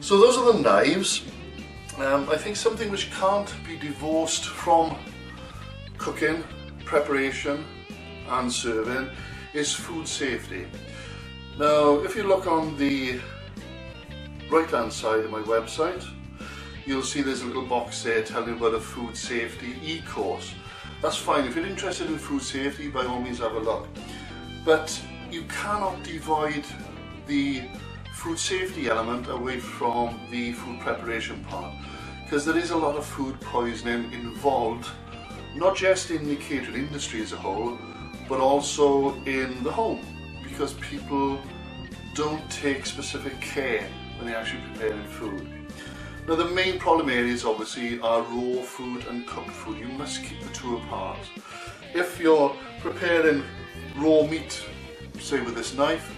So those are the knives. I think something which can't be divorced from cooking, preparation and serving is food safety. Now if you look on the right hand side of my website, you'll see there's a little box there telling you about a food safety e-course. That's fine, if you're interested in food safety, by all means have a look. But you cannot divide the food safety element away from the food preparation part, because there is a lot of food poisoning involved, not just in the catering industry as a whole, but also in the home, because people don't take specific care when they're actually preparing food. Now the main problem areas obviously are raw food and cooked food. You must keep the two apart. If you're preparing raw meat, say with this knife,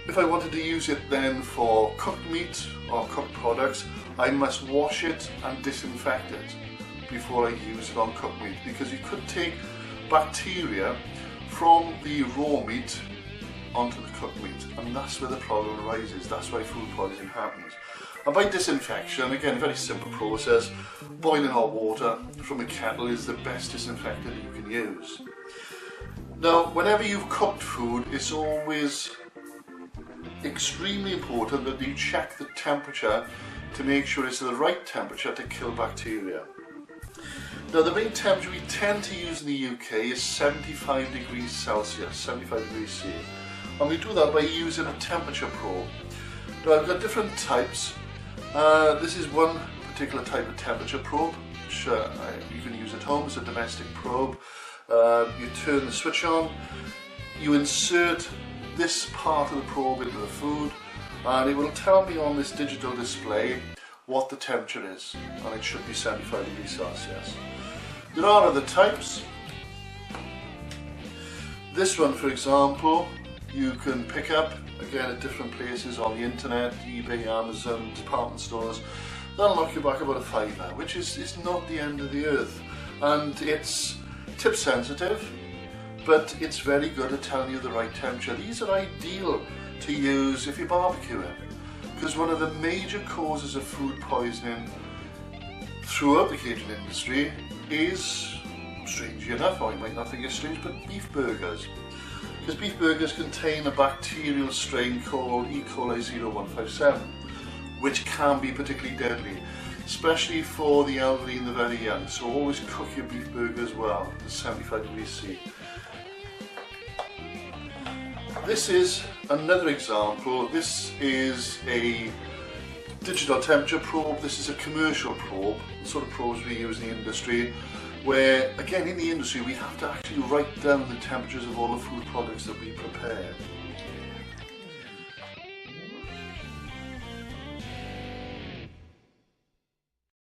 if I wanted to use it then for cooked meat or cooked products, I must wash it and disinfect it before I use it on cooked meat, because you could take bacteria from the raw meat onto the cooked meat, and that's where the problem arises. That's why food poisoning happens. And by disinfection, again, very simple process, boiling hot water from a kettle is the best disinfectant you can use. Now, whenever you've cooked food, it's always extremely important that you check the temperature to make sure it's the right temperature to kill bacteria. Now the main temperature we tend to use in the UK is 75 degrees Celsius, 75 degrees C, and we do that by using a temperature probe. Now I've got different types. This is one particular type of temperature probe which you can use at home. It's a domestic probe. You turn the switch on, you insert this part of the probe into the food, and it will tell me on this digital display what the temperature is, and it should be 75 degrees Celsius. There are other types. This one, for example, you can pick up again at different places on the internet, eBay, Amazon, department stores. That'll knock you back about a £5, which is not the end of the earth, and it's tip sensitive, but it's very good at telling you the right temperature. These are ideal to use if you're barbecuing, because one of the major causes of food poisoning throughout the catering industry is, strangely enough, or you might not think it's strange, but beef burgers. Because beef burgers contain a bacterial strain called E. coli 0157, which can be particularly deadly, especially for the elderly and the very young. So always cook your beef burgers well at 75 degrees C. This is another example. This is a digital temperature probe. This is a commercial probe, the sort of probes we use in the industry, where again in the industry we have to actually write down the temperatures of all the food products that we prepare.